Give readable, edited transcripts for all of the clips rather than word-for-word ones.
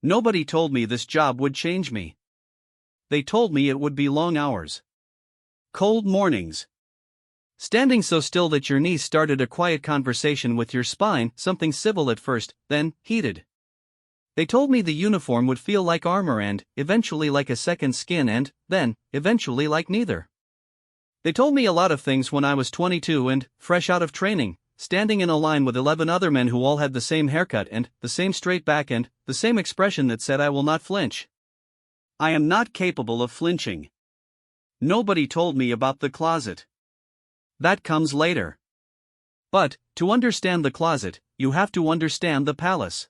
Nobody told me this job would change me. They told me it would be long hours. Cold mornings. Standing so still that your knees started a quiet conversation with your spine, something civil at first, then heated. They told me the uniform would feel like armor and, eventually like a second skin and, then, eventually like neither. They told me a lot of things when I was 22 and, fresh out of training, standing in a line with 11 other men who all had the same haircut and, the same straight back and, the same expression that said I will not flinch. I am not capable of flinching. Nobody told me about the closet. That comes later. But, to understand the closet, you have to understand the palace.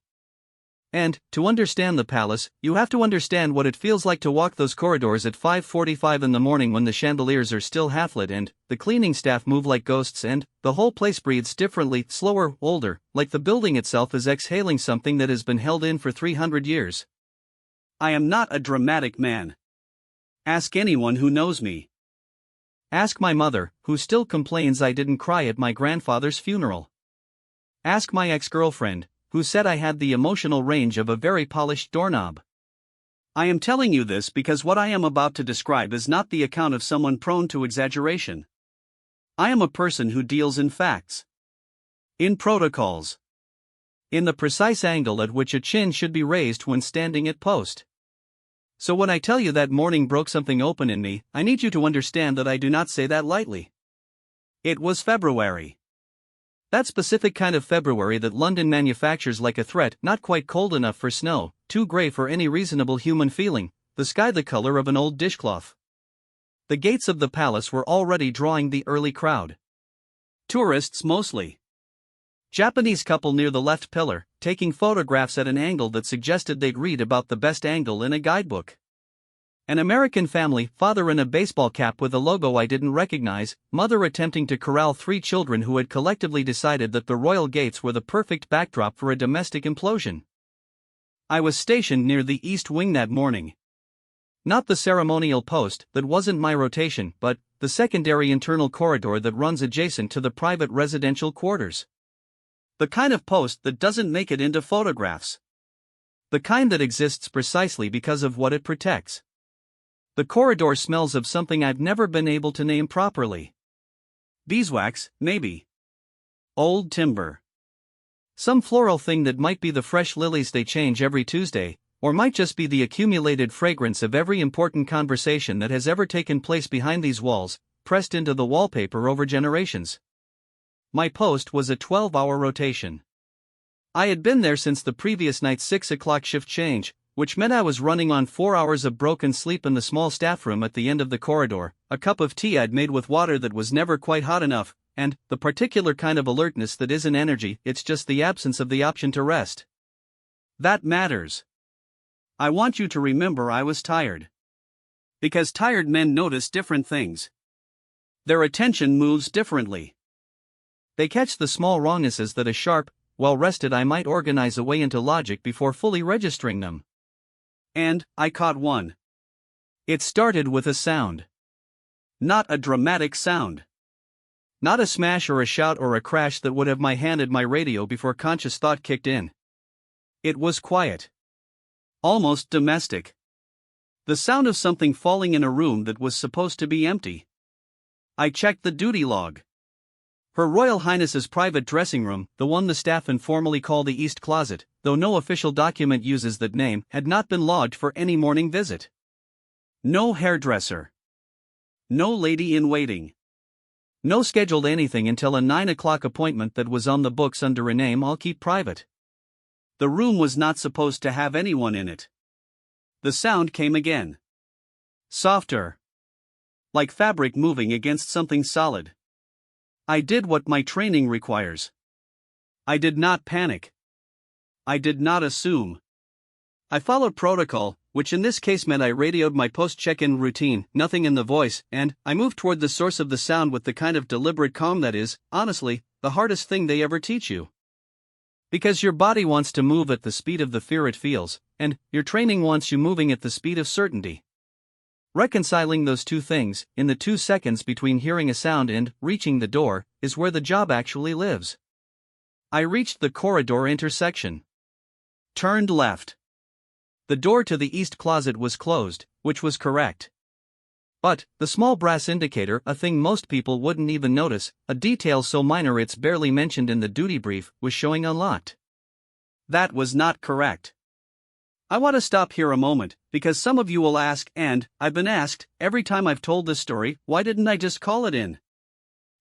And, to understand the palace, you have to understand what it feels like to walk those corridors at 5:45 in the morning when the chandeliers are still half lit and, the cleaning staff move like ghosts and, the whole place breathes differently, slower, older, like the building itself is exhaling something that has been held in for 300 years. I am not a dramatic man. Ask anyone who knows me. Ask my mother, who still complains I didn't cry at my grandfather's funeral. Ask my ex-girlfriend, who said I had the emotional range of a very polished doorknob. I am telling you this because what I am about to describe is not the account of someone prone to exaggeration. I am a person who deals in facts. In protocols. In the precise angle at which a chin should be raised when standing at post. So when I tell you that morning broke something open in me, I need you to understand that I do not say that lightly. It was February. That specific kind of February that London manufactures like a threat, not quite cold enough for snow, too grey for any reasonable human feeling, the sky the color of an old dishcloth. The gates of the palace were already drawing the early crowd. Tourists mostly. Japanese couple near the left pillar, taking photographs at an angle that suggested they'd read about the best angle in a guidebook. An American family, father in a baseball cap with a logo I didn't recognize, mother attempting to corral 3 children who had collectively decided that the royal gates were the perfect backdrop for a domestic implosion. I was stationed near the east wing that morning. Not the ceremonial post, that wasn't my rotation, but the secondary internal corridor that runs adjacent to the private residential quarters. The kind of post that doesn't make it into photographs. The kind that exists precisely because of what it protects. The corridor smells of something I've never been able to name properly. Beeswax, maybe. Old timber. Some floral thing that might be the fresh lilies they change every Tuesday, or might just be the accumulated fragrance of every important conversation that has ever taken place behind these walls, pressed into the wallpaper over generations. My post was a 12-hour rotation. I had been there since the previous night's 6 o'clock shift change, which meant I was running on 4 hours of broken sleep in the small staff room at the end of the corridor, a cup of tea I'd made with water that was never quite hot enough, and the particular kind of alertness that isn't energy, it's just the absence of the option to rest. That matters. I want you to remember I was tired. Because tired men notice different things. Their attention moves differently. They catch the small wrongnesses that a sharp, well-rested eye might organize away into logic before fully registering them. And I caught one. It started with a sound. Not a dramatic sound. Not a smash or a shout or a crash that would have my hand at my radio before conscious thought kicked in. It was quiet. Almost domestic. The sound of something falling in a room that was supposed to be empty. I checked the duty log. Her Royal Highness's private dressing room, the one the staff informally call the East Closet, though no official document uses that name, had not been logged for any morning visit. No hairdresser. No lady-in-waiting. No scheduled anything until a 9 o'clock appointment that was on the books under a name I'll keep private. The room was not supposed to have anyone in it. The sound came again. Softer. Like fabric moving against something solid. I did what my training requires. I did not panic. I did not assume. I followed protocol, which in this case meant I radioed my post-check-in routine, nothing in the voice, and I moved toward the source of the sound with the kind of deliberate calm that is, honestly, the hardest thing they ever teach you. Because your body wants to move at the speed of the fear it feels, and your training wants you moving at the speed of certainty. Reconciling those two things, in the 2 seconds between hearing a sound and reaching the door, is where the job actually lives. I reached the corridor intersection. Turned left. The door to the east closet was closed, which was correct. But, the small brass indicator, a thing most people wouldn't even notice, a detail so minor it's barely mentioned in the duty brief, was showing unlocked. That was not correct. I want to stop here a moment, because some of you will ask, and I've been asked, every time I've told this story, why didn't I just call it in?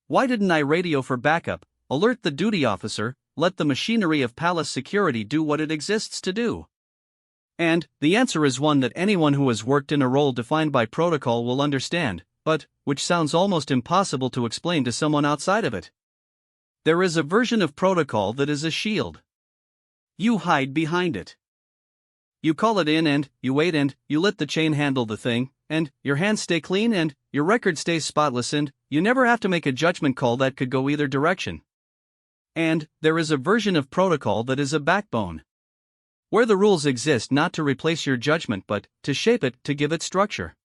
Why didn't I radio for backup, alert the duty officer, let the machinery of palace security do what it exists to do? And, the answer is one that anyone who has worked in a role defined by protocol will understand, but, which sounds almost impossible to explain to someone outside of it. There is a version of protocol that is a shield. You hide behind it. You call it in and, you wait and, you let the chain handle the thing, and, your hands stay clean and, your record stays spotless and, you never have to make a judgment call that could go either direction. And, there is a version of protocol that is a backbone. Where the rules exist not to replace your judgment but to shape it, to give it structure.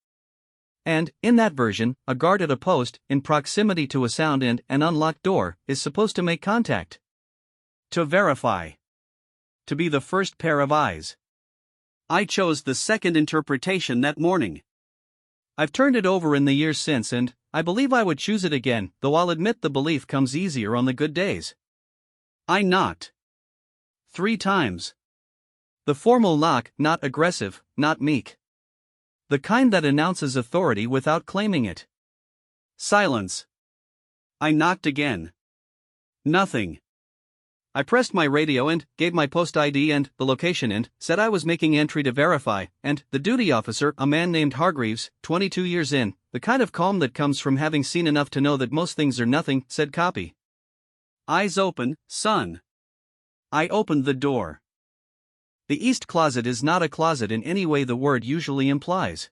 And, in that version, a guard at a post, in proximity to a sound and an unlocked door, is supposed to make contact. To verify. To be the first pair of eyes. I chose the second interpretation that morning. I've turned it over in the years since and I believe I would choose it again, though I'll admit the belief comes easier on the good days. I knocked. 3 times. The formal knock, not aggressive, not meek. The kind that announces authority without claiming it. Silence. I knocked again. Nothing. I pressed my radio and gave my post ID and the location and said I was making entry to verify, and the duty officer, a man named Hargreaves, 22 years in, the kind of calm that comes from having seen enough to know that most things are nothing, said copy. Eyes open, son. I opened the door. The east closet is not a closet in any way the word usually implies.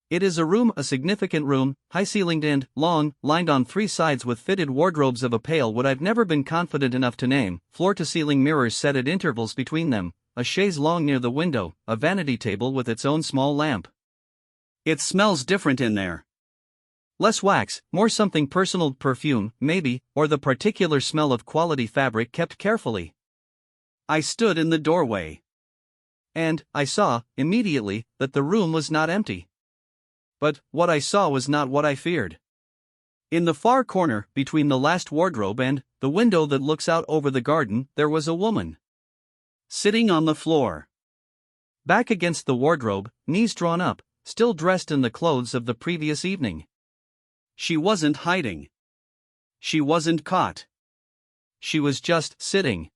It is a room, a significant room, high-ceilinged and long, lined on 3 sides with fitted wardrobes of a pale what I've never been confident enough to name, floor-to-ceiling mirrors set at intervals between them, a chaise longue near the window, a vanity table with its own small lamp. It smells different in there. Less wax, more something personal, perfume, maybe, or the particular smell of quality fabric kept carefully. I stood in the doorway. And, I saw, immediately, that the room was not empty. But, what I saw was not what I feared. In the far corner, between the last wardrobe and the window that looks out over the garden, there was a woman. Sitting on the floor. Back against the wardrobe, knees drawn up, still dressed in the clothes of the previous evening. She wasn't hiding. She wasn't caught. She was just sitting.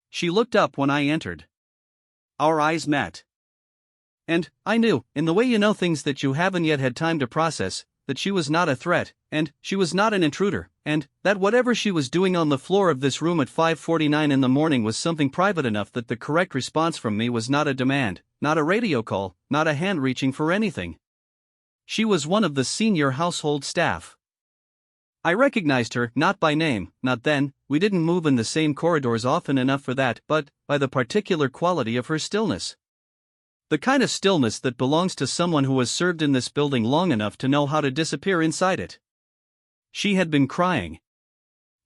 She looked up when I entered. Our eyes met. And I knew, in the way you know things that you haven't yet had time to process, that she was not a threat, and she was not an intruder, and that whatever she was doing on the floor of this room at 5:49 in the morning was something private enough that the correct response from me was not a demand, not a radio call, not a hand reaching for anything. She was one of the senior household staff. I recognized her, not by name, not then, we didn't move in the same corridors often enough for that, but by the particular quality of her stillness. The kind of stillness that belongs to someone who has served in this building long enough to know how to disappear inside it. She had been crying.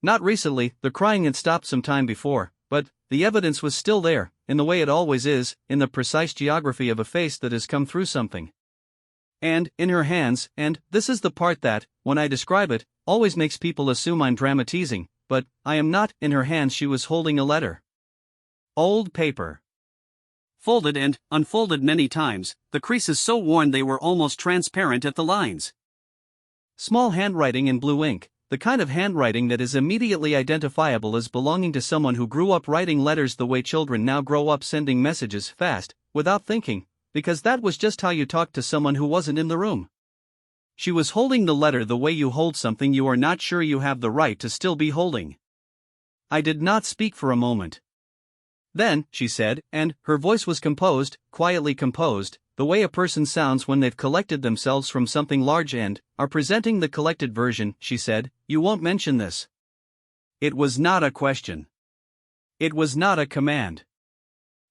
Not recently, the crying had stopped some time before, but the evidence was still there, in the way it always is, in the precise geography of a face that has come through something. And, in her hands, and this is the part that, when I describe it, always makes people assume I'm dramatizing, but I am not. In her hands she was holding a letter. Old paper. Folded and unfolded many times, the creases so worn they were almost transparent at the lines. Small handwriting in blue ink, the kind of handwriting that is immediately identifiable as belonging to someone who grew up writing letters the way children now grow up sending messages fast, without thinking, because that was just how you talked to someone who wasn't in the room. She was holding the letter the way you hold something you are not sure you have the right to still be holding. I did not speak for a moment. Then, she said, and her voice was composed, quietly composed, the way a person sounds when they've collected themselves from something large and are presenting the collected version, she said, you won't mention this. It was not a question. It was not a command.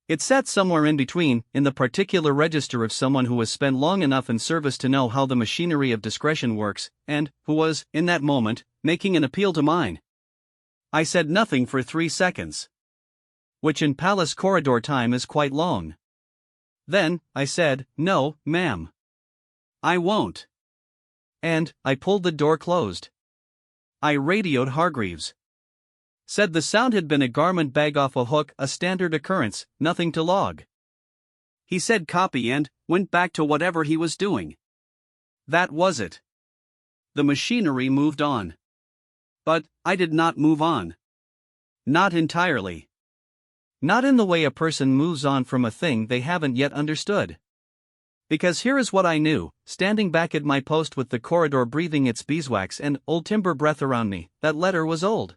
It sat somewhere in between, in the particular register of someone who has spent long enough in service to know how the machinery of discretion works, and who was, in that moment, making an appeal to mine. I said nothing for 3 seconds. Which in palace corridor time is quite long. Then, I said, "No, ma'am. I won't." And I pulled the door closed. I radioed Hargreaves. Said the sound had been a garment bag off a hook, a standard occurrence, nothing to log. He said copy and went back to whatever he was doing. That was it. The machinery moved on. But I did not move on. Not entirely. Not in the way a person moves on from a thing they haven't yet understood. Because here is what I knew, standing back at my post with the corridor breathing its beeswax and old timber breath around me, that letter was old.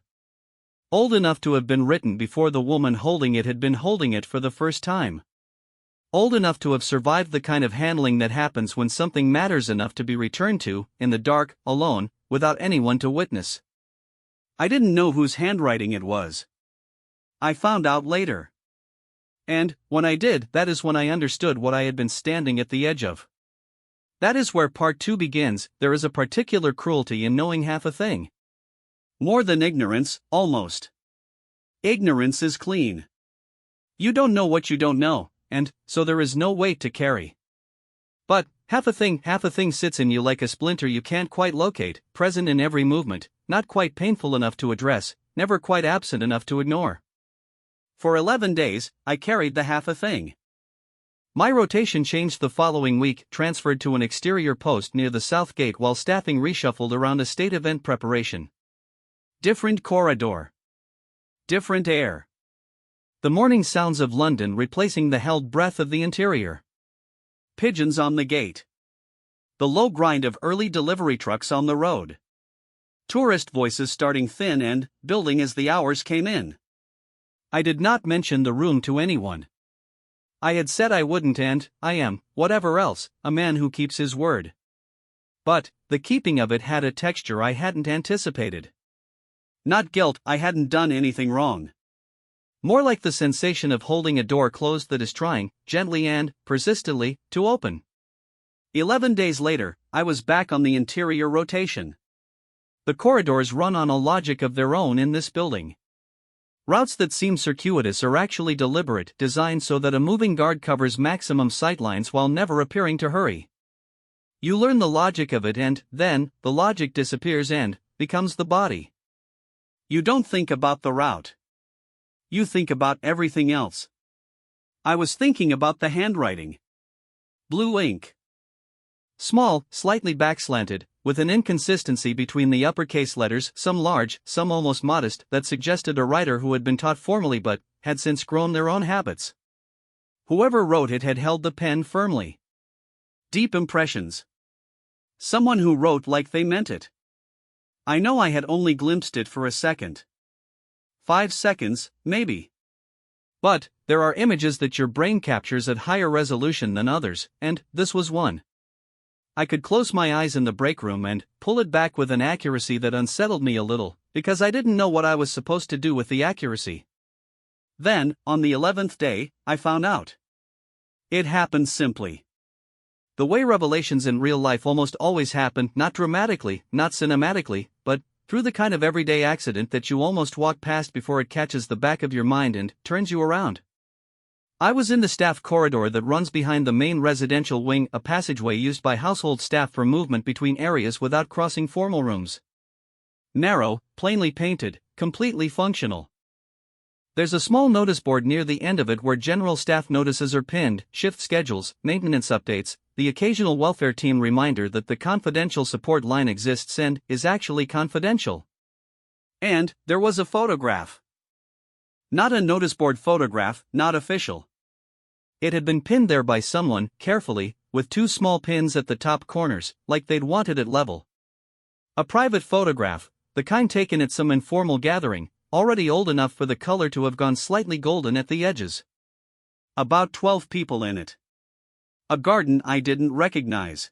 Old enough to have been written before the woman holding it had been holding it for the first time. Old enough to have survived the kind of handling that happens when something matters enough to be returned to, in the dark, alone, without anyone to witness. I didn't know whose handwriting it was. I found out later. And, when I did, that is when I understood what I had been standing at the edge of. That is where part 2 begins. There is a particular cruelty in knowing half a thing. More than ignorance, almost. Ignorance is clean. You don't know what you don't know, and so there is no weight to carry. But half a thing sits in you like a splinter you can't quite locate, present in every movement, not quite painful enough to address, never quite absent enough to ignore. For 11 days, I carried the half a thing. My rotation changed the following week, transferred to an exterior post near the south gate while staffing reshuffled around a state event preparation. Different corridor. Different air. The morning sounds of London replacing the held breath of the interior. Pigeons on the gate. The low grind of early delivery trucks on the road. Tourist voices starting thin and building as the hours came in. I did not mention the room to anyone. I had said I wouldn't, and I am, whatever else, a man who keeps his word. But the keeping of it had a texture I hadn't anticipated. Not guilt, I hadn't done anything wrong. More like the sensation of holding a door closed that is trying, gently and persistently, to open. 11 days later, I was back on the interior rotation. The corridors run on a logic of their own in this building. Routes that seem circuitous are actually deliberate, designed so that a moving guard covers maximum sightlines while never appearing to hurry. You learn the logic of it and, then, the logic disappears and becomes the body. You don't think about the route. You think about everything else. I was thinking about the handwriting. Blue ink. Small, slightly backslanted, with an inconsistency between the uppercase letters, some large, some almost modest, that suggested a writer who had been taught formally but had since grown their own habits. Whoever wrote it had held the pen firmly. Deep impressions. Someone who wrote like they meant it. I know I had only glimpsed it for a second. 5 seconds, maybe. But there are images that your brain captures at higher resolution than others, and this was one. I could close my eyes in the break room and pull it back with an accuracy that unsettled me a little, because I didn't know what I was supposed to do with the accuracy. Then, on the 11th day, I found out. It happened simply. The way revelations in real life almost always happen, not dramatically, not cinematically, but through the kind of everyday accident that you almost walk past before it catches the back of your mind and turns you around. I was in the staff corridor that runs behind the main residential wing, a passageway used by household staff for movement between areas without crossing formal rooms. Narrow, plainly painted, completely functional. There's a small notice board near the end of it where general staff notices are pinned, shift schedules, maintenance updates, the occasional welfare team reminder that the confidential support line exists and is actually confidential. And there was a photograph. Not a notice board photograph, not official. It had been pinned there by someone, carefully, with 2 small pins at the top corners, like they'd wanted it level. A private photograph, the kind taken at some informal gathering, already old enough for the color to have gone slightly golden at the edges. About 12 people in it. A garden I didn't recognize.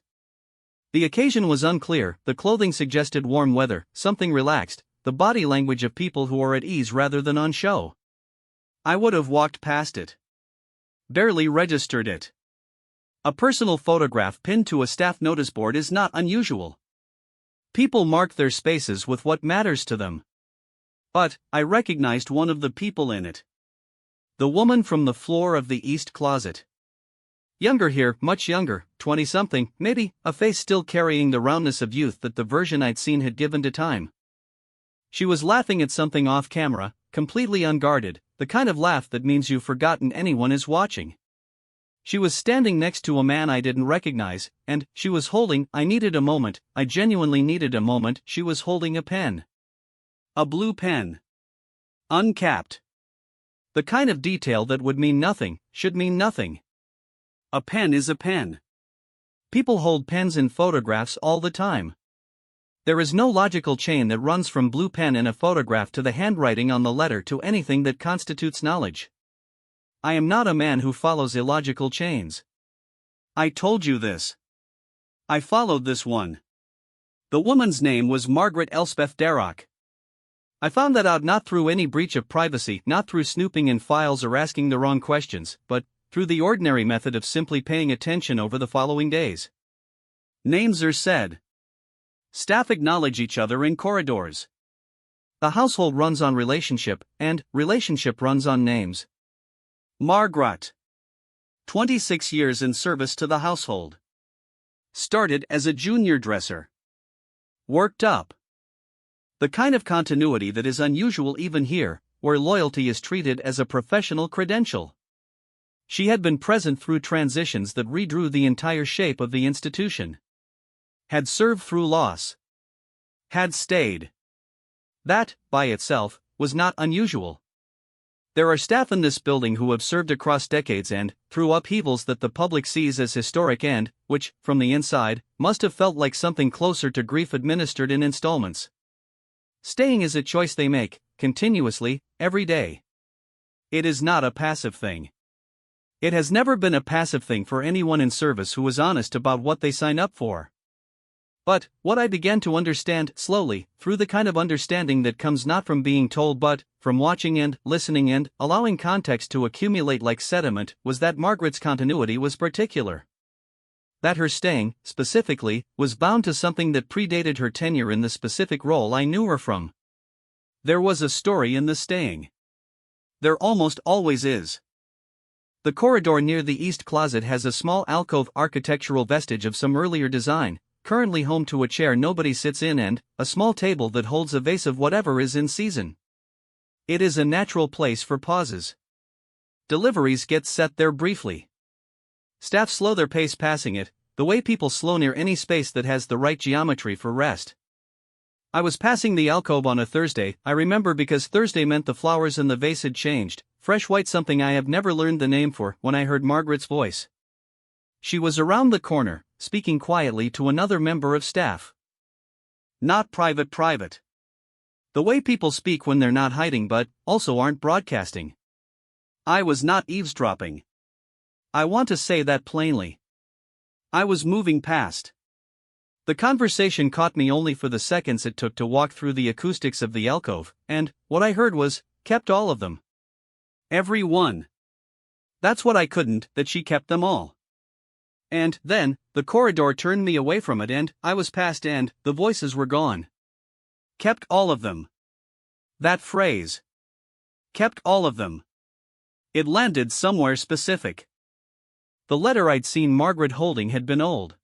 The occasion was unclear, the clothing suggested warm weather, something relaxed, the body language of people who are at ease rather than on show. I would have walked past it. Barely registered it. A personal photograph pinned to a staff notice board is not unusual. People mark their spaces with what matters to them. But I recognized one of the people in it. The woman from the floor of the east closet. Younger here, much younger, 20-something, maybe, a face still carrying the roundness of youth that the version I'd seen had given to time. She was laughing at something off camera, completely unguarded, the kind of laugh that means you've forgotten anyone is watching. She was standing next to a man I didn't recognize, and she was holding, I genuinely needed a moment, she was holding a pen. A blue pen. Uncapped. The kind of detail that would mean nothing, should mean nothing. A pen is a pen. People hold pens in photographs all the time. There is no logical chain that runs from blue pen in a photograph to the handwriting on the letter to anything that constitutes knowledge. I am not a man who follows illogical chains. I told you this. I followed this one. The woman's name was Margaret Elspeth Darroch. I found that out not through any breach of privacy, not through snooping in files or asking the wrong questions, but through the ordinary method of simply paying attention over the following days. Names are said. Staff acknowledge each other in corridors. The household runs on relationship, and relationship runs on names. Margaret. 26 years in service to the household. Started as a junior dresser. Worked up. The kind of continuity that is unusual even here, where loyalty is treated as a professional credential. She had been present through transitions that redrew the entire shape of the institution. Had served through loss. Had stayed. That, by itself, was not unusual. There are staff in this building who have served across decades and, through upheavals that the public sees as historic and, which, from the inside, must have felt like something closer to grief administered in installments. Staying is a choice they make, continuously, every day. It is not a passive thing. It has never been a passive thing for anyone in service who is honest about what they sign up for. But, what I began to understand, slowly, through the kind of understanding that comes not from being told but, from watching and, listening and, allowing context to accumulate like sediment, was that Margaret's continuity was particular. That her staying, specifically, was bound to something that predated her tenure in the specific role I knew her from. There was a story in the staying. There almost always is. The corridor near the east closet has a small alcove architectural vestige of some earlier design, currently home to a chair nobody sits in and a small table that holds a vase of whatever is in season. It is a natural place for pauses. Deliveries get set there briefly. Staff slow their pace passing it, the way people slow near any space that has the right geometry for rest. I was passing the alcove on a Thursday, I remember, because Thursday meant the flowers in the vase had changed, fresh white something I have never learned the name for, when I heard Margaret's voice. She was around the corner, speaking quietly to another member of staff. Not private. The way people speak when they're not hiding but, also aren't broadcasting. I was not eavesdropping. I want to say that plainly. I was moving past. The conversation caught me only for the seconds it took to walk through the acoustics of the alcove, and, what I heard was, kept all of them. Every one. That's what I couldn't, that she kept them all. And, then, the corridor turned me away from it and, I was past and, the voices were gone. Kept all of them. That phrase. Kept all of them. It landed somewhere specific. The letter I'd seen Margaret holding had been old.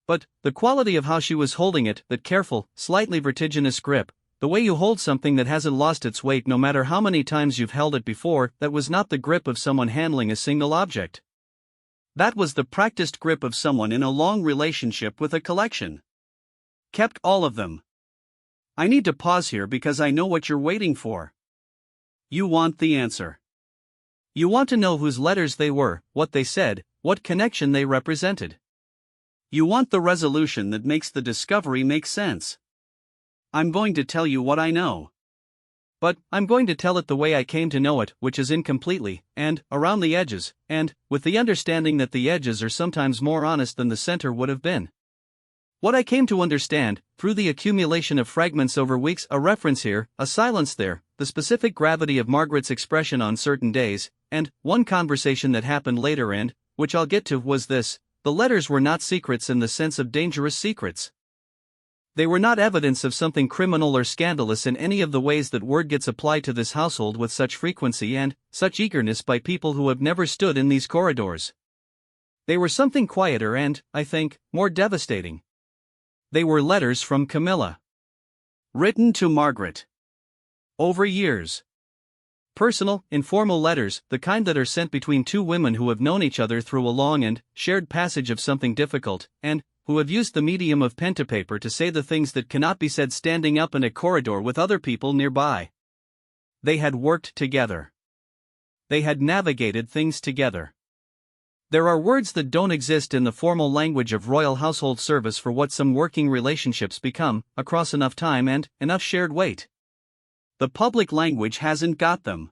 But, the quality of how she was holding it, that careful, slightly vertiginous grip, the way you hold something that hasn't lost its weight no matter how many times you've held it before, that was not the grip of someone handling a single object. That was the practiced grip of someone in a long relationship with a collection. Kept all of them. I need to pause here because I know what you're waiting for. You want the answer. You want to know whose letters they were, what they said, what connection they represented. You want the resolution that makes the discovery make sense. I'm going to tell you what I know. But, I'm going to tell it the way I came to know it, which is incompletely, and, around the edges, and, with the understanding that the edges are sometimes more honest than the center would have been. What I came to understand, through the accumulation of fragments over weeks, a reference here, a silence there, the specific gravity of Margaret's expression on certain days, and, one conversation that happened later and, which I'll get to, was this: the letters were not secrets in the sense of dangerous secrets. They were not evidence of something criminal or scandalous in any of the ways that word gets applied to this household with such frequency and such eagerness by people who have never stood in these corridors. They were something quieter and, I think, more devastating. They were letters from Camilla. Written to Margaret. Over years. Personal, informal letters, the kind that are sent between two women who have known each other through a long and shared passage of something difficult, and who have used the medium of pen to paper to say the things that cannot be said standing up in a corridor with other people nearby. They had worked together. They had navigated things together. There are words that don't exist in the formal language of royal household service for what some working relationships become, across enough time and enough shared weight. The public language hasn't got them.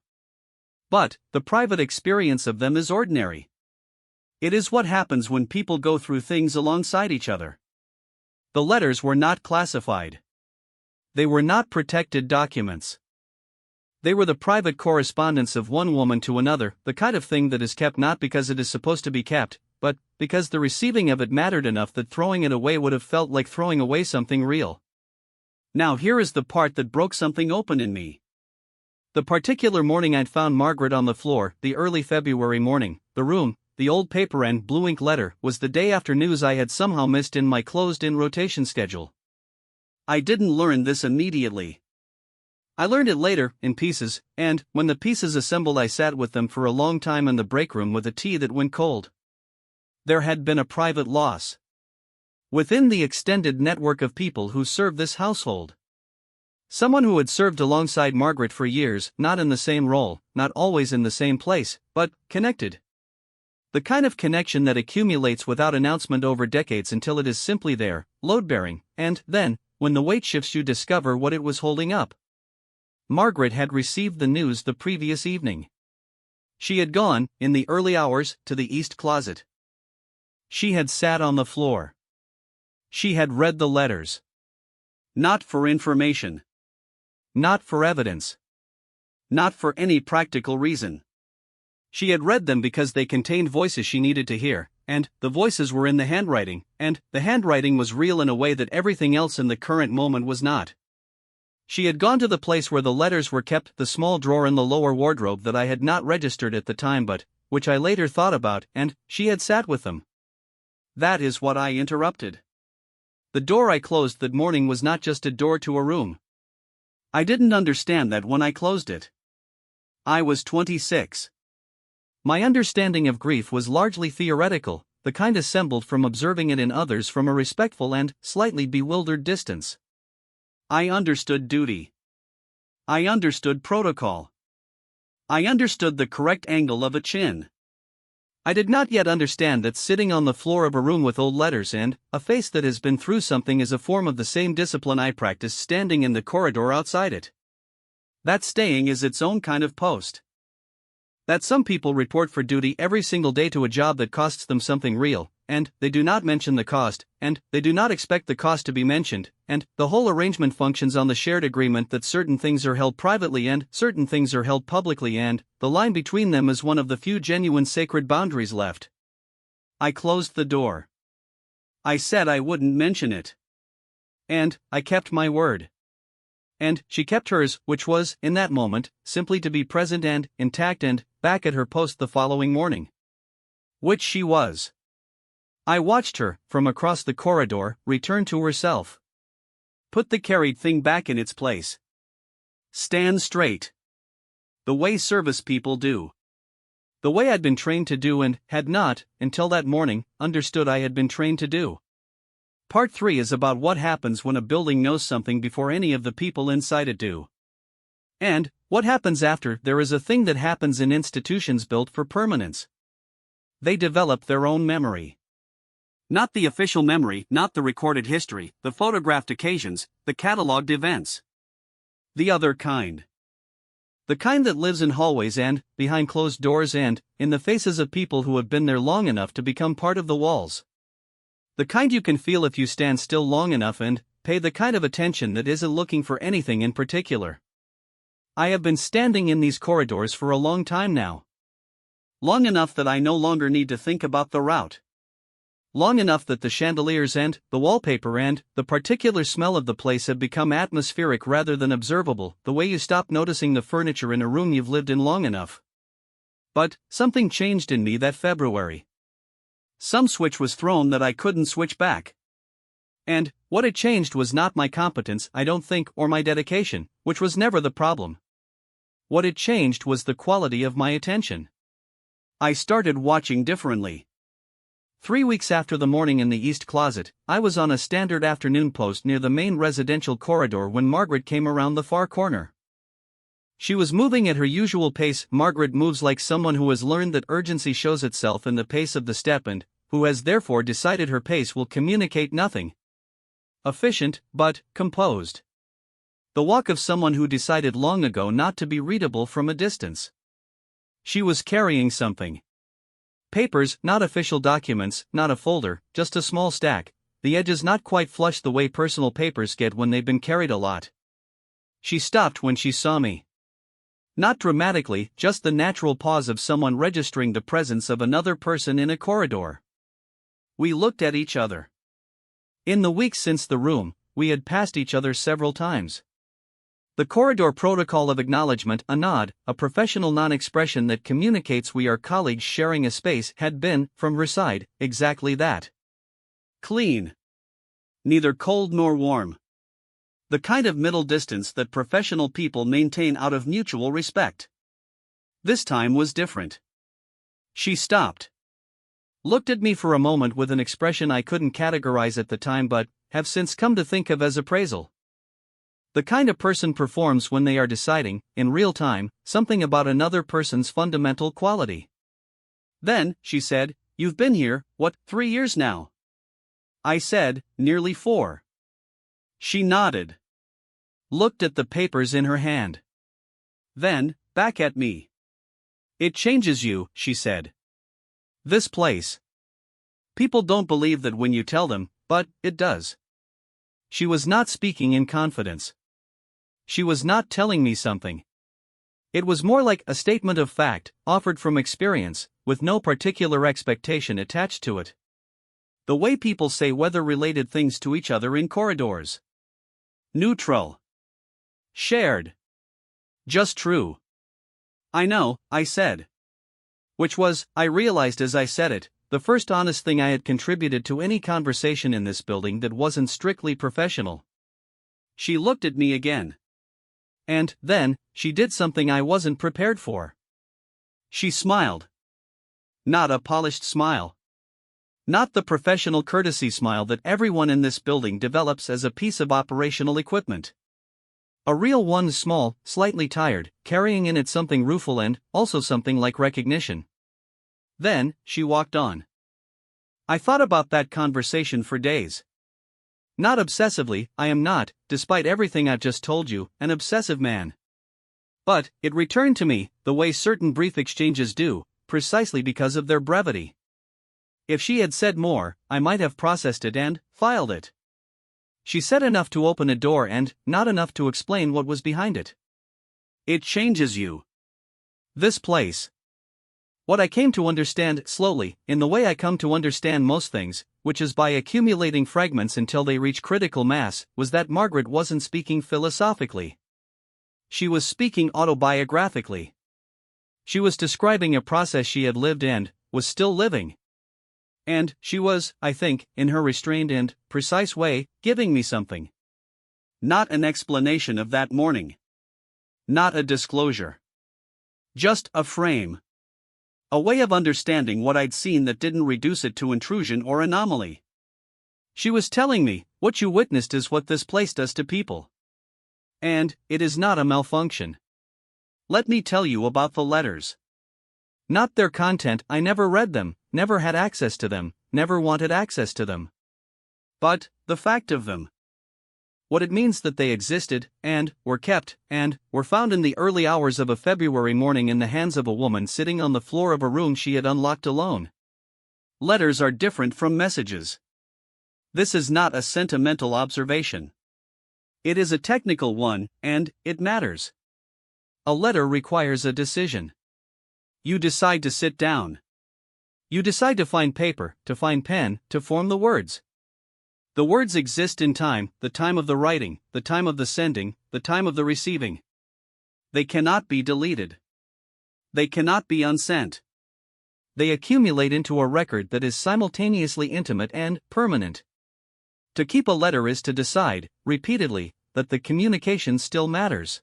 But the private experience of them is ordinary. It is what happens when people go through things alongside each other. The letters were not classified. They were not protected documents. They were the private correspondence of one woman to another, the kind of thing that is kept not because it is supposed to be kept, but because the receiving of it mattered enough that throwing it away would have felt like throwing away something real. Now here is the part that broke something open in me. The particular morning I'd found Margaret on the floor, the early February morning, the room, the old paper and blue ink letter, was the day after news I had somehow missed in my closed-in rotation schedule. I didn't learn this immediately. I learned it later, in pieces, and, when the pieces assembled I sat with them for a long time in the break room with a tea that went cold. There had been a private loss. Within the extended network of people who served this household. Someone who had served alongside Margaret for years, not in the same role, not always in the same place, but connected. The kind of connection that accumulates without announcement over decades until it is simply there, load-bearing, and then, when the weight shifts, you discover what it was holding up. Margaret had received the news the previous evening. She had gone, in the early hours, to the east closet. She had sat on the floor. She had read the letters. Not for information. Not for evidence. Not for any practical reason. She had read them because they contained voices she needed to hear, and the voices were in the handwriting, and the handwriting was real in a way that everything else in the current moment was not. She had gone to the place where the letters were kept, the small drawer in the lower wardrobe that I had not registered at the time but, which I later thought about, and she had sat with them. That is what I interrupted. The door I closed that morning was not just a door to a room. I didn't understand that when I closed it. I was 26. My understanding of grief was largely theoretical, the kind assembled from observing it in others from a respectful and slightly bewildered distance. I understood duty. I understood protocol. I understood the correct angle of a chin. I did not yet understand that sitting on the floor of a room with old letters and a face that has been through something is a form of the same discipline I practiced standing in the corridor outside it. That staying is its own kind of post. That some people report for duty every single day to a job that costs them something real, and they do not mention the cost, and they do not expect the cost to be mentioned, and the whole arrangement functions on the shared agreement that certain things are held privately and certain things are held publicly, and the line between them is one of the few genuine sacred boundaries left. I closed the door. I said I wouldn't mention it. And I kept my word. And she kept hers, which was, in that moment, simply to be present and intact and back at her post the following morning. Which she was. I watched her, from across the corridor, return to herself. Put the carried thing back in its place. Stand straight. The way service people do. The way I'd been trained to do and had not, until that morning, understood I had been trained to do. Part 3 is about what happens when a building knows something before any of the people inside it do. And what happens after. There is a thing that happens in institutions built for permanence. They develop their own memory. Not the official memory, not the recorded history, the photographed occasions, the catalogued events. The other kind. The kind that lives in hallways and, behind closed doors and, in the faces of people who have been there long enough to become part of the walls. The kind you can feel if you stand still long enough and pay the kind of attention that isn't looking for anything in particular. I have been standing in these corridors for a long time now. Long enough that I no longer need to think about the route. Long enough that the chandeliers and the wallpaper and the particular smell of the place have become atmospheric rather than observable, the way you stop noticing the furniture in a room you've lived in long enough. But something changed in me that February. Some switch was thrown that I couldn't switch back. And what it changed was not my competence, I don't think, or my dedication, which was never the problem. What it changed was the quality of my attention. I started watching differently. 3 weeks after the morning in the East Closet, I was on a standard afternoon post near the main residential corridor when Margaret came around the far corner. She was moving at her usual pace. Margaret moves like someone who has learned that urgency shows itself in the pace of the step and who has therefore decided her pace will communicate nothing. Efficient, but composed. The walk of someone who decided long ago not to be readable from a distance. She was carrying something. Papers, not official documents, not a folder, just a small stack, the edges not quite flush the way personal papers get when they've been carried a lot. She stopped when she saw me. Not dramatically, just the natural pause of someone registering the presence of another person in a corridor. We looked at each other. In the weeks since the room, we had passed each other several times. The corridor protocol of acknowledgement, a nod, a professional non-expression that communicates we are colleagues sharing a space, had been, from her side, exactly that. Clean. Neither cold nor warm. The kind of middle distance that professional people maintain out of mutual respect. This time was different. She stopped. Looked at me for a moment with an expression I couldn't categorize at the time but have since come to think of as appraisal. The kind a person performs when they are deciding, in real time, something about another person's fundamental quality. Then, she said, "You've been here, 3 years now?" I said, "Nearly 4. She nodded. Looked at the papers in her hand. Then, back at me. "It changes you," she said. "This place. People don't believe that when you tell them, but it does." She was not speaking in confidence. She was not telling me something. It was more like a statement of fact, offered from experience, with no particular expectation attached to it. The way people say weather-related things to each other in corridors. Neutral. Shared. Just true. "I know," I said. Which was, I realized as I said it, the first honest thing I had contributed to any conversation in this building that wasn't strictly professional. She looked at me again. And, then, she did something I wasn't prepared for. She smiled. Not a polished smile. Not the professional courtesy smile that everyone in this building develops as a piece of operational equipment. A real one, small, slightly tired, carrying in it something rueful and, also something like recognition. Then, she walked on. I thought about that conversation for days. Not obsessively, I am not, despite everything I've just told you, an obsessive man. But, it returned to me, the way certain brief exchanges do, precisely because of their brevity. If she had said more, I might have processed it and filed it. She said enough to open a door and not enough to explain what was behind it. It changes you. This place. What I came to understand, slowly, in the way I come to understand most things, which is by accumulating fragments until they reach critical mass, was that Margaret wasn't speaking philosophically. She was speaking autobiographically. She was describing a process she had lived and was still living. And she was, I think, in her restrained and precise way, giving me something. Not an explanation of that morning. Not a disclosure. Just a frame. A way of understanding what I'd seen that didn't reduce it to intrusion or anomaly. She was telling me, what you witnessed is what this place does to people. And it is not a malfunction. Let me tell you about the letters. Not their content, I never read them, never had access to them, never wanted access to them. But the fact of them. What it means that they existed, and were kept, and were found in the early hours of a February morning in the hands of a woman sitting on the floor of a room she had unlocked alone. Letters are different from messages. This is not a sentimental observation. It is a technical one, and it matters. A letter requires a decision. You decide to sit down. You decide to find paper, to find pen, to form the words. The words exist in time, the time of the writing, the time of the sending, the time of the receiving. They cannot be deleted. They cannot be unsent. they accumulate into a record that is simultaneously intimate and permanent. To keep a letter is to decide, repeatedly, that the communication still matters.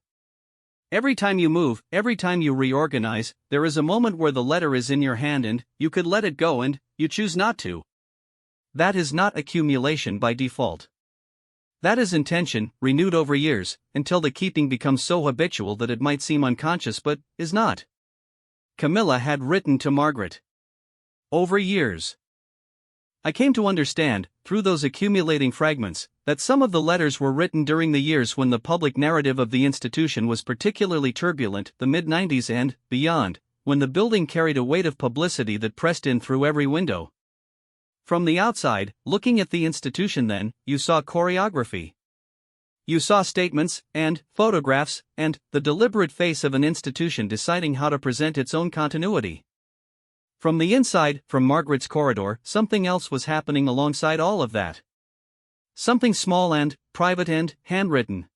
Every time you move, every time you reorganize, there is a moment where the letter is in your hand and you could let it go and you choose not to. That is not accumulation by default. That is intention, renewed over years, until the keeping becomes so habitual that it might seem unconscious but is not. Camilla had written to Margaret. Over years. I came to understand, through those accumulating fragments, that some of the letters were written during the years when the public narrative of the institution was particularly turbulent, the mid-90s and beyond, when the building carried a weight of publicity that pressed in through every window. From the outside, looking at the institution then, you saw choreography. You saw statements, and photographs, and the deliberate face of an institution deciding how to present its own continuity. From the inside, from Margaret's corridor, something else was happening alongside all of that. Something small and private and handwritten.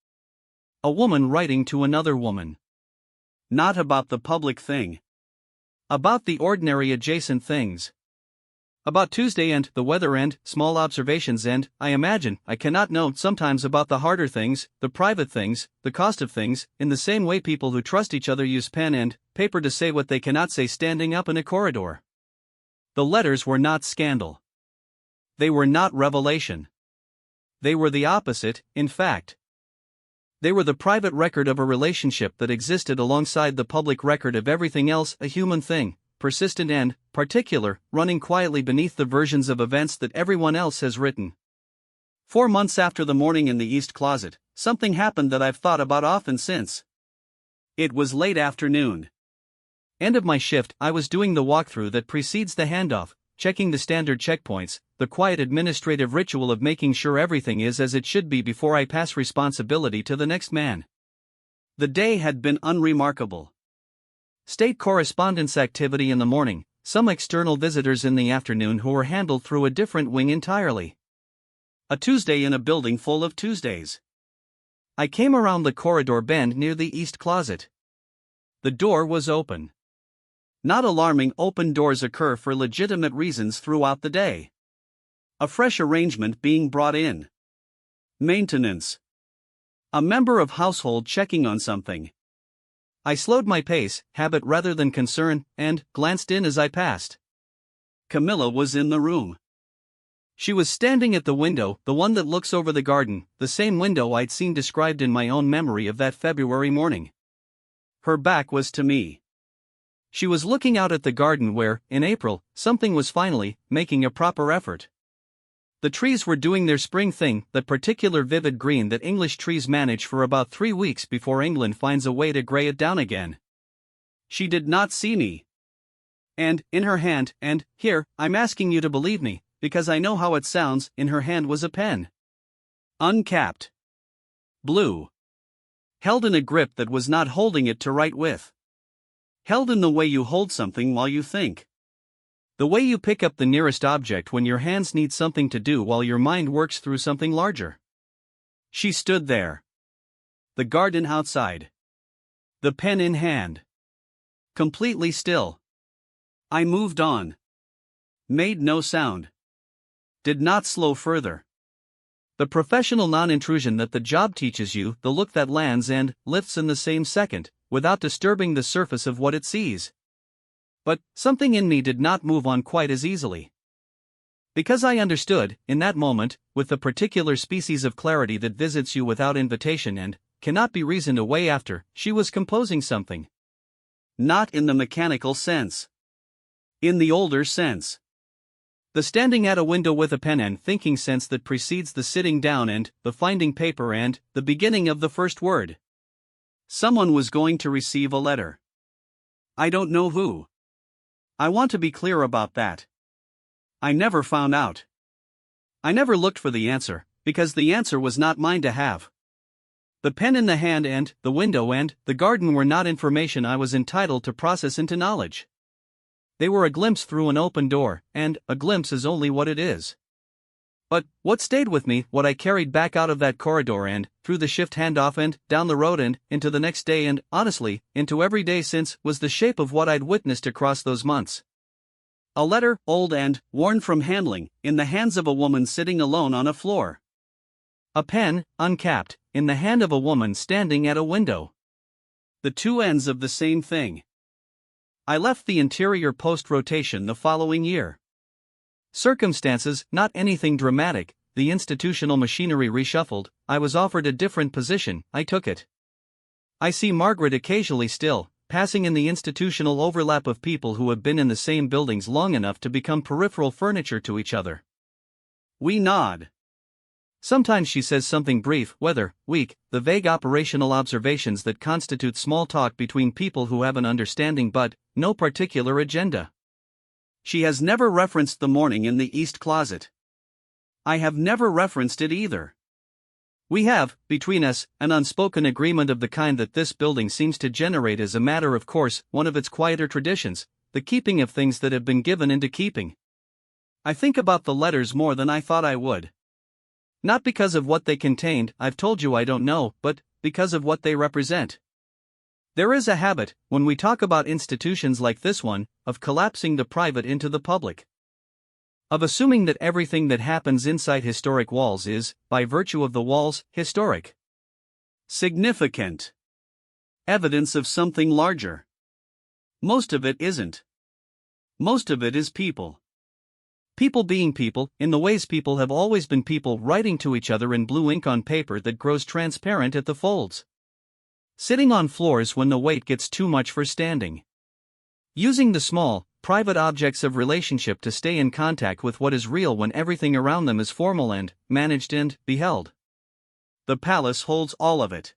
A woman writing to another woman. Not about the public thing. About the ordinary adjacent things. About Tuesday and the weather and small observations and, I imagine, I cannot know, sometimes about the harder things, the private things, the cost of things, in the same way people who trust each other use pen and paper to say what they cannot say standing up in a corridor. The letters were not scandal. They were not revelation. They were the opposite, in fact. They were the private record of a relationship that existed alongside the public record of everything else, a human thing, persistent and particular, running quietly beneath the versions of events that everyone else has written. 4 months after the morning in the East Closet, something happened that I've thought about often since. It was late afternoon. End of my shift, I was doing the walkthrough that precedes the handoff, checking the standard checkpoints, the quiet administrative ritual of making sure everything is as it should be before I pass responsibility to the next man. The day had been unremarkable. State correspondence activity in the morning, some external visitors in the afternoon who were handled through a different wing entirely. A Tuesday in a building full of Tuesdays. I came around the corridor bend near the East Closet. The door was open. Not alarming, open doors occur for legitimate reasons throughout the day. A fresh arrangement being brought in. Maintenance. A member of household checking on something. I slowed my pace, habit rather than concern, and glanced in as I passed. Camilla was in the room. She was standing at the window, the one that looks over the garden, the same window I'd seen described in my own memory of that February morning. Her back was to me. She was looking out at the garden where, in April, something was finally making a proper effort. The trees were doing their spring thing, that particular vivid green that English trees manage for about 3 weeks before England finds a way to grey it down again. She did not see me. And, in her hand, and, here, I'm asking you to believe me, because I know how it sounds, in her hand was a pen. Uncapped. Blue. Held in a grip that was not holding it to write with. Held in the way you hold something while you think. The way you pick up the nearest object when your hands need something to do while your mind works through something larger. She stood there. The garden outside. The pen in hand. Completely still. I moved on. Made no sound. Did not slow further. The professional non-intrusion that the job teaches you, the look that lands and lifts in the same second, without disturbing the surface of what it sees. But something in me did not move on quite as easily. Because I understood, in that moment, with the particular species of clarity that visits you without invitation and cannot be reasoned away after, she was composing something. Not in the mechanical sense. In the older sense. The standing at a window with a pen and thinking sense that precedes the sitting down and the finding paper and the beginning of the first word. Someone was going to receive a letter. I don't know who. I want to be clear about that. I never found out. I never looked for the answer, because the answer was not mine to have. The pen in the hand and the window and the garden were not information I was entitled to process into knowledge. They were a glimpse through an open door, and a glimpse is only what it is. But what stayed with me, what I carried back out of that corridor and through the shift handoff and down the road and into the next day and, honestly, into every day since, was the shape of what I'd witnessed across those months. A letter, old and worn from handling, in the hands of a woman sitting alone on a floor. A pen, uncapped, in the hand of a woman standing at a window. The two ends of the same thing. I left the interior post-rotation the following year. Circumstances, not anything dramatic, the institutional machinery reshuffled, I was offered a different position, I took it. I see Margaret occasionally still, passing in the institutional overlap of people who have been in the same buildings long enough to become peripheral furniture to each other. We nod. Sometimes she says something brief, whether weak, the vague operational observations that constitute small talk between people who have an understanding but no particular agenda. She has never referenced the morning in the East Closet. I have never referenced it either. We have, between us, an unspoken agreement of the kind that this building seems to generate as a matter of course, one of its quieter traditions, the keeping of things that have been given into keeping. I think about the letters more than I thought I would. Not because of what they contained, I've told you I don't know, but because of what they represent. There is a habit, when we talk about institutions like this one, of collapsing the private into the public. Of assuming that everything that happens inside historic walls is, by virtue of the walls, historic. Significant. Evidence of something larger. Most of it isn't. Most of it is people. People being people, in the ways people have always been people, writing to each other in blue ink on paper that grows transparent at the folds. Sitting on floors when the weight gets too much for standing. Using the small, private objects of relationship to stay in contact with what is real when everything around them is formal and managed and beheld. The palace holds all of it.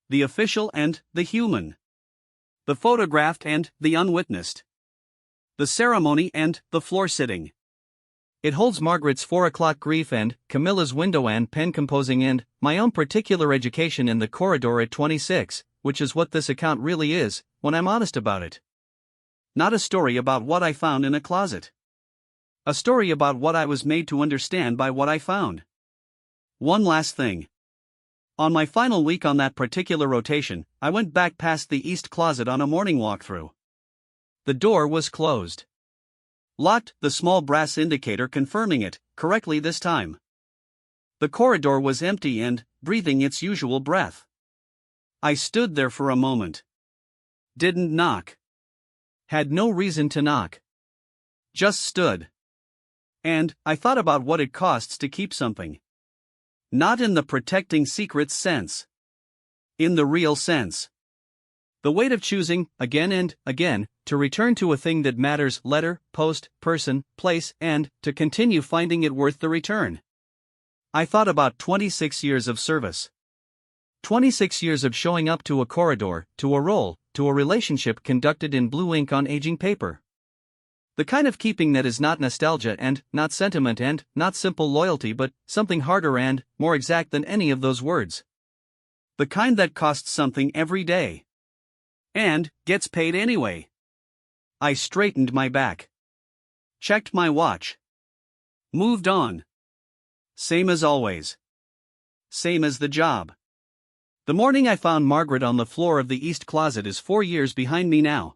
The official and the human. The photographed and the unwitnessed. The ceremony and the floor sitting. It holds Margaret's 4 o'clock grief and Camilla's window and pen composing and my own particular education in the corridor at 26, which is what this account really is, when I'm honest about it. Not a story about what I found in a closet. A story about what I was made to understand by what I found. One last thing. On my final week on that particular rotation, I went back past the East Closet on a morning walkthrough. The door was closed. Locked, the small brass indicator confirming it, correctly this time. The corridor was empty and breathing its usual breath. I stood there for a moment. Didn't knock. Had no reason to knock. Just stood. And I thought about what it costs to keep something. Not in the protecting secrets sense. In the real sense. The weight of choosing, again and again, to return to a thing that matters, letter, post, person, place, and to continue finding it worth the return. I thought about 26 years of service. 26 years of showing up to a corridor, to a role, to a relationship conducted in blue ink on aging paper. The kind of keeping that is not nostalgia and not sentiment and not simple loyalty but something harder and more exact than any of those words. The kind that costs something every day. And gets paid anyway. I straightened my back. Checked my watch. Moved on. Same as always. Same as the job. The morning I found Margaret on the floor of the East Closet is 4 years behind me now.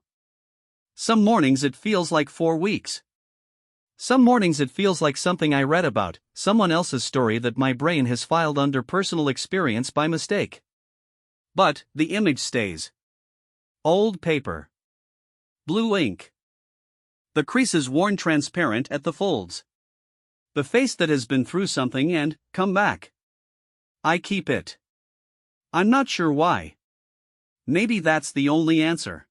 Some mornings it feels like 4 weeks. Some mornings it feels like something I read about, someone else's story that my brain has filed under personal experience by mistake. But the image stays. Old paper. Blue ink. The creases worn transparent at the folds. The face that has been through something and come back. I keep it. I'm not sure why. Maybe that's the only answer.